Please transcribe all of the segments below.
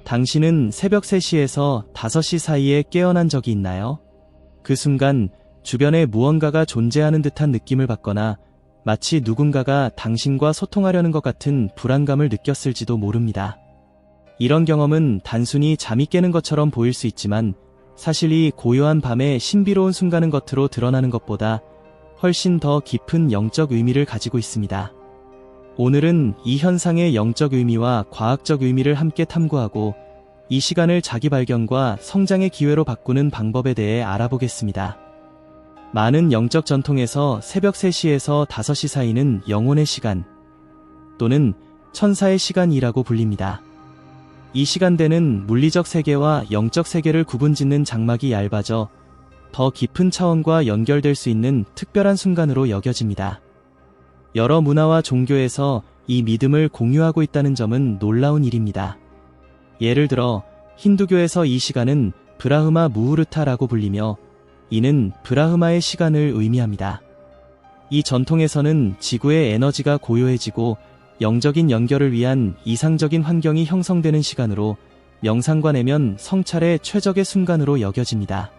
당신은 새벽 3시에서 5시 사이에 깨어난 적이 있나요? 그 순간 주변에 무언가가 존재하는 듯한 느낌을 받거나 마치 누군가가 당신과 소통하려는 것 같은 불안감을 느꼈을지도 모릅니다. 이런 경험은 단순히 잠이 깨는 것처럼 보일 수 있지만 사실 이 고요한 밤의 신비로운 순간은 겉으로 드러나는 것보다 훨씬 더 깊은 영적 의미를 가지고 있습니다. 오늘은 이 현상의 영적 의미와 과학적 의미를 함께 탐구하고 이 시간을 자기 발견과 성장의 기회로 바꾸는 방법에 대해 알아보겠습니다. 많은 영적 전통에서 새벽 3시에서 5시 사이는 영혼의 시간 또는 천사의 시간이라고 불립니다. 이 시간대는 물리적 세계와 영적 세계를 구분짓는 장막이 얇아져 더 깊은 차원과 연결될 수 있는 특별한 순간으로 여겨집니다. 여러 문화와 종교에서 이 믿음을 공유하고 있다는 점은 놀라운 일입니다. 예를 들어 힌두교에서 이 시간은 브라흐마 무후르타라고 불리며 이는 브라흐마의 시간을 의미합니다. 이 전통에서는 지구의 에너지가 고요해지고 영적인 연결을 위한 이상적인 환경이 형성되는 시간으로 명상과 내면 성찰의 최적의 순간으로 여겨집니다.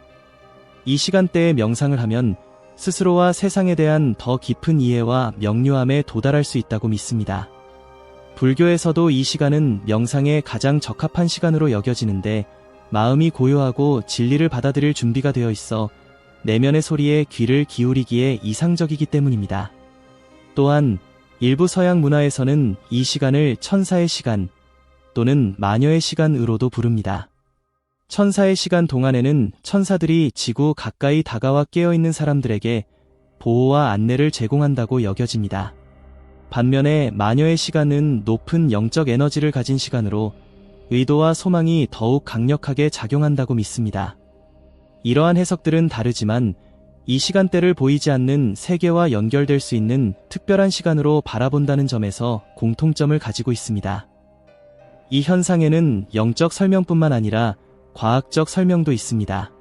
이 시간대에 명상을 하면 스스로와 세상에 대한 더 깊은 이해와 명료함에 도달할 수 있다고 믿습니다. 불교에서도 이 시간은 명상에 가장 적합한 시간으로 여겨지는데 마음이 고요하고 진리를 받아들일 준비가 되어 있어 내면의 소리에 귀를 기울이기에 이상적이기 때문입니다. 또한 일부 서양 문화에서는 이 시간을 천사의 시간 또는 마녀의 시간으로도 부릅니다. 천사의 시간 동안에는 천사들이 지구 가까이 다가와 깨어있는 사람들에게 보호와 안내를 제공한다고 여겨집니다. 반면에 마녀의 시간은 높은 영적 에너지를 가진 시간으로 의도와 소망이 더욱 강력하게 작용한다고 믿습니다. 이러한 해석들은 다르지만 이 시간대를 보이지 않는 세계와 연결될 수 있는 특별한 시간으로 바라본다는 점에서 공통점을 가지고 있습니다. 이 현상에는 영적 설명뿐만 아니라 과학적 설명도 있습니다.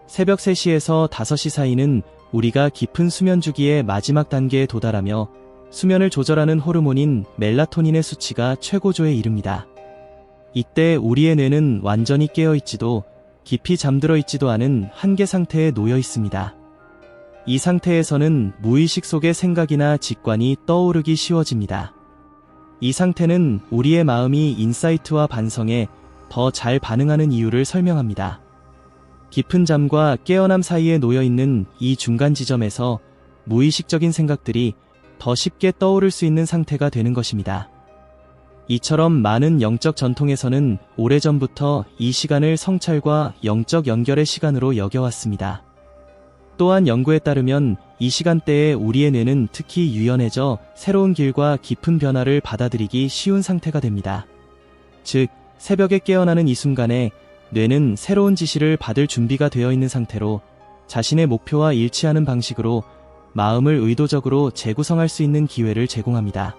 새벽 3시에서 5시 사이는 우리가 깊은 수면 주기의 마지막 단계에 도달하며 수면을 조절하는 호르몬인 멜라토닌의 수치가 최고조에 이릅니다. 이때 우리의 뇌는 완전히 깨어있지도 깊이 잠들어 있지도 않은 한계 상태에 놓여 있습니다. 이 상태에서는 무의식 속의 생각이나 직관이 떠오르기 쉬워집니다. 이 상태는 우리의 마음이 인사이트와 반성에 더 잘 반응하는 이유를 설명합니다. 깊은 잠과 깨어남 사이에 놓여있는 이 중간 지점에서 무의식적인 생각들이 더 쉽게 떠오를 수 있는 상태가 되는 것입니다. 이처럼 많은 영적 전통에서는 오래전부터 이 시간을 성찰과 영적 연결의 시간으로 여겨왔습니다. 또한 연구에 따르면 이 시간대에 우리의 뇌는 특히 유연해져 새로운 길과 깊은 변화를 받아들이기 쉬운 상태가 됩니다. 즉, 새벽에 깨어나는 이 순간에 뇌는 새로운 지시를 받을 준비가 되어 있는 상태로 자신의 목표와 일치하는 방식으로 마음을 의도적으로 재구성할 수 있는 기회를 제공합니다.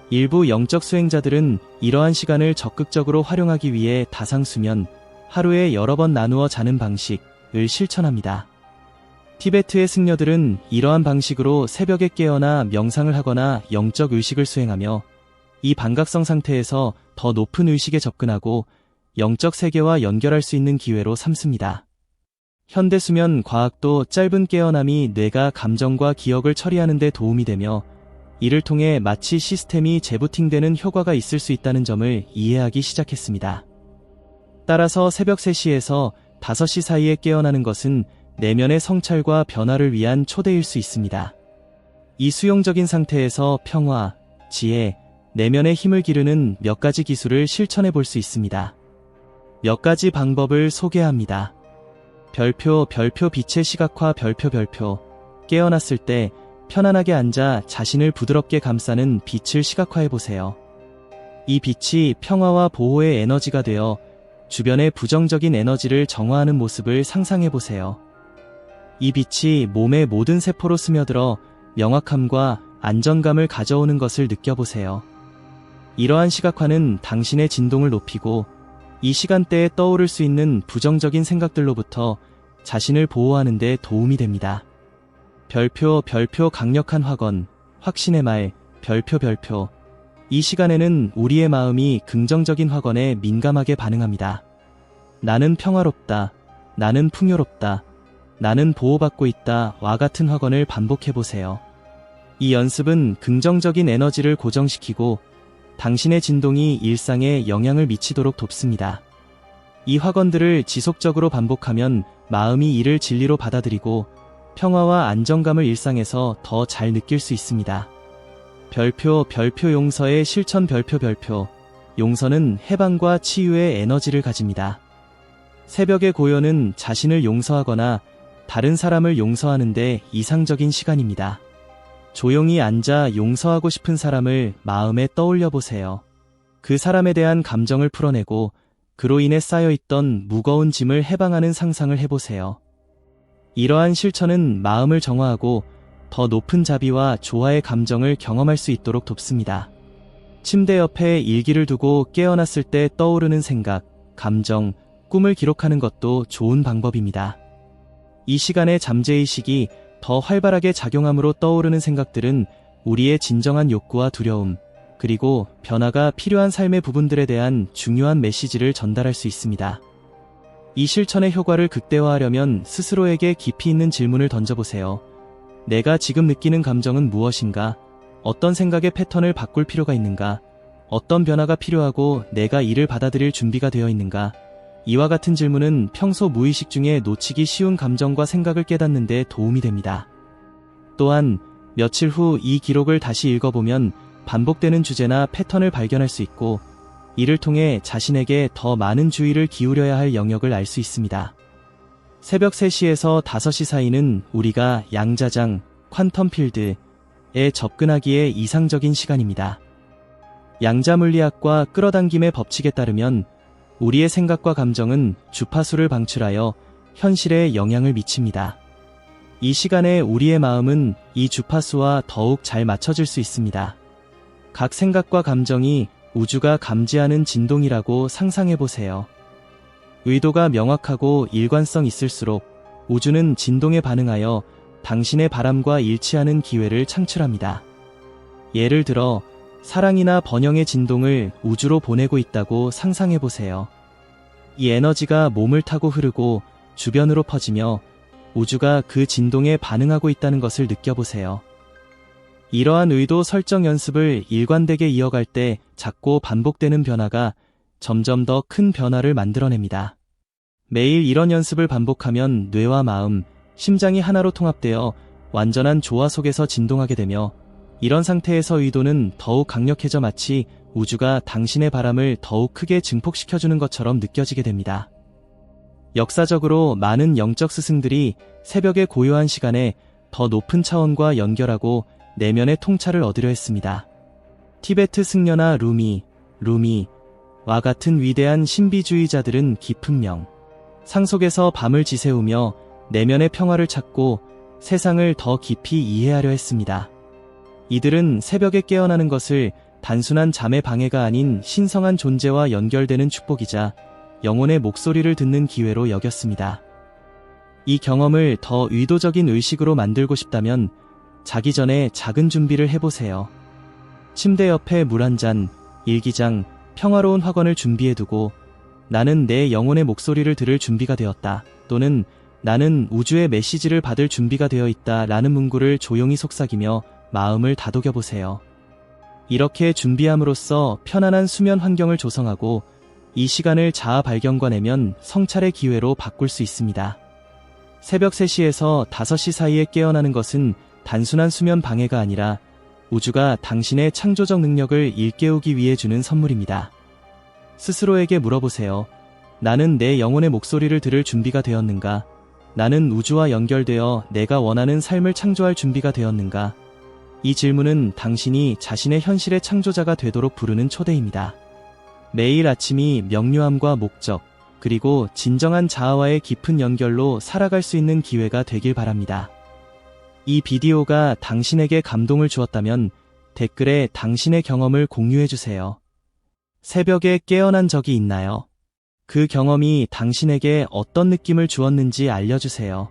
일부 영적 수행자들은 이러한 시간을 적극적으로 활용하기 위해 다상수면, 하루에 여러 번 나누어 자는 방식을 실천합니다. 티베트의 승려들은 이러한 방식으로 새벽에 깨어나 명상을 하거나 영적 의식을 수행하며 이 반각성 상태에서 더 높은 의식에 접근하고 영적 세계와 연결할 수 있는 기회로 삼습니다. 현대 수면 과학도 짧은 깨어남이 뇌가 감정과 기억을 처리하는 데 도움이 되며 이를 통해 마치 시스템이 재부팅되는 효과가 있을 수 있다는 점을 이해하기 시작했습니다. 따라서 새벽 3시에서 5시 사이에 깨어나는 것은 내면의 성찰과 변화를 위한 초대일 수 있습니다. 이 수용적인 상태에서 평화, 지혜, 내면의 힘을 기르는 몇 가지 기술을 실천해 볼 수 있습니다. 몇 가지 방법을 소개합니다. 별표 빛의 시각화 별표 깨어났을 때 편안하게 앉아 자신을 부드럽게 감싸는 빛을 시각화해 보세요. 이 빛이 평화와 보호의 에너지가 되어 주변의 부정적인 에너지를 정화하는 모습을 상상해 보세요. 이 빛이 몸의 모든 세포로 스며들어 명확함과 안정감을 가져오는 것을 느껴보세요. 이러한 시각화는 당신의 진동을 높이고 이 시간대에 떠오를 수 있는 부정적인 생각들로부터 자신을 보호하는 데 도움이 됩니다. 별표 강력한 확언, 확신의 말, 별표 이 시간에는 우리의 마음이 긍정적인 확언에 민감하게 반응합니다. 나는 평화롭다. 나는 풍요롭다. 나는 보호받고 있다. 와 같은 확언을 반복해보세요. 이 연습은 긍정적인 에너지를 고정시키고 당신의 진동이 일상에 영향을 미치도록 돕습니다. 이 확언들을 지속적으로 반복하면 마음이 이를 진리로 받아들이고 평화와 안정감을 일상에서 더 잘 느낄 수 있습니다. 별표 용서의 실천 별표 용서는 해방과 치유의 에너지를 가집니다. 새벽의 고요는 자신을 용서하거나 다른 사람을 용서하는데 이상적인 시간입니다. 조용히 앉아 용서하고 싶은 사람을 마음에 떠올려 보세요. 그 사람에 대한 감정을 풀어내고 그로 인해 쌓여있던 무거운 짐을 해방하는 상상을 해보세요. 이러한 실천은 마음을 정화하고 더 높은 자비와 조화의 감정을 경험할 수 있도록 돕습니다. 침대 옆에 일기를 두고 깨어났을 때 떠오르는 생각, 감정, 꿈을 기록하는 것도 좋은 방법입니다. 이 시간의 잠재의식이 더 활발하게 작용함으로 떠오르는 생각들은 우리의 진정한 욕구와 두려움, 그리고 변화가 필요한 삶의 부분들에 대한 중요한 메시지를 전달할 수 있습니다. 이 실천의 효과를 극대화하려면 스스로에게 깊이 있는 질문을 던져보세요. 내가 지금 느끼는 감정은 무엇인가? 어떤 생각의 패턴을 바꿀 필요가 있는가? 어떤 변화가 필요하고 내가 이를 받아들일 준비가 되어 있는가? 이와 같은 질문은 평소 무의식 중에 놓치기 쉬운 감정과 생각을 깨닫는 데 도움이 됩니다. 또한 며칠 후 이 기록을 다시 읽어보면 반복되는 주제나 패턴을 발견할 수 있고 이를 통해 자신에게 더 많은 주의를 기울여야 할 영역을 알 수 있습니다. 새벽 3시에서 5시 사이는 우리가 양자장, 퀀텀 필드에 접근하기에 이상적인 시간입니다. 양자 물리학과 끌어당김의 법칙에 따르면 우리의 생각과 감정은 주파수를 방출하여 현실에 영향을 미칩니다. 이 시간에 우리의 마음은 이 주파수와 더욱 잘 맞춰질 수 있습니다. 각 생각과 감정이 우주가 감지하는 진동이라고 상상해보세요. 의도가 명확하고 일관성 있을수록 우주는 진동에 반응하여 당신의 바람과 일치하는 기회를 창출합니다. 예를 들어 사랑이나 번영의 진동을 우주로 보내고 있다고 상상해보세요. 이 에너지가 몸을 타고 흐르고 주변으로 퍼지며 우주가 그 진동에 반응하고 있다는 것을 느껴보세요. 이러한 의도 설정 연습을 일관되게 이어갈 때 작고 반복되는 변화가 점점 더 큰 변화를 만들어냅니다. 매일 이런 연습을 반복하면 뇌와 마음, 심장이 하나로 통합되어 완전한 조화 속에서 진동하게 되며 이런 상태에서 의도는 더욱 강력해져 마치 우주가 당신의 바람을 더욱 크게 증폭시켜주는 것처럼 느껴지게 됩니다. 역사적으로 많은 영적 스승들이 새벽의 고요한 시간에 더 높은 차원과 연결하고 내면의 통찰을 얻으려 했습니다. 티베트 승려나 루미와 같은 위대한 신비주의자들은 깊은 명, 상속에서 밤을 지새우며 내면의 평화를 찾고 세상을 더 깊이 이해하려 했습니다. 이들은 새벽에 깨어나는 것을 단순한 잠의 방해가 아닌 신성한 존재와 연결되는 축복이자 영혼의 목소리를 듣는 기회로 여겼습니다. 이 경험을 더 의도적인 의식으로 만들고 싶다면 자기 전에 작은 준비를 해보세요. 침대 옆에 물 한 잔, 일기장, 평화로운 확언을 준비해두고 나는 내 영혼의 목소리를 들을 준비가 되었다. 또는 나는 우주의 메시지를 받을 준비가 되어 있다 라는 문구를 조용히 속삭이며 마음을 다독여보세요. 이렇게 준비함으로써 편안한 수면 환경을 조성하고 이 시간을 자아 발견과 내면 성찰의 기회로 바꿀 수 있습니다. 새벽 3시에서 5시 사이에 깨어나는 것은 단순한 수면 방해가 아니라 우주가 당신의 창조적 능력을 일깨우기 위해 주는 선물입니다. 스스로에게 물어보세요. 나는 내 영혼의 목소리를 들을 준비가 되었는가? 나는 우주와 연결되어 내가 원하는 삶을 창조할 준비가 되었는가? 이 질문은 당신이 자신의 현실의 창조자가 되도록 부르는 초대입니다. 매일 아침이 명료함과 목적, 그리고 진정한 자아와의 깊은 연결로 살아갈 수 있는 기회가 되길 바랍니다. 이 비디오가 당신에게 감동을 주었다면 댓글에 당신의 경험을 공유해주세요. 새벽에 깨어난 적이 있나요? 그 경험이 당신에게 어떤 느낌을 주었는지 알려주세요.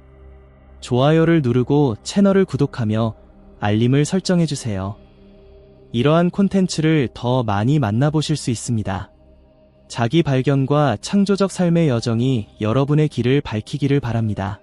좋아요를 누르고 채널을 구독하며 알림을 설정해주세요. 이러한 콘텐츠를 더 많이 만나보실 수 있습니다. 자기 발견과 창조적 삶의 여정이 여러분의 길을 밝히기를 바랍니다.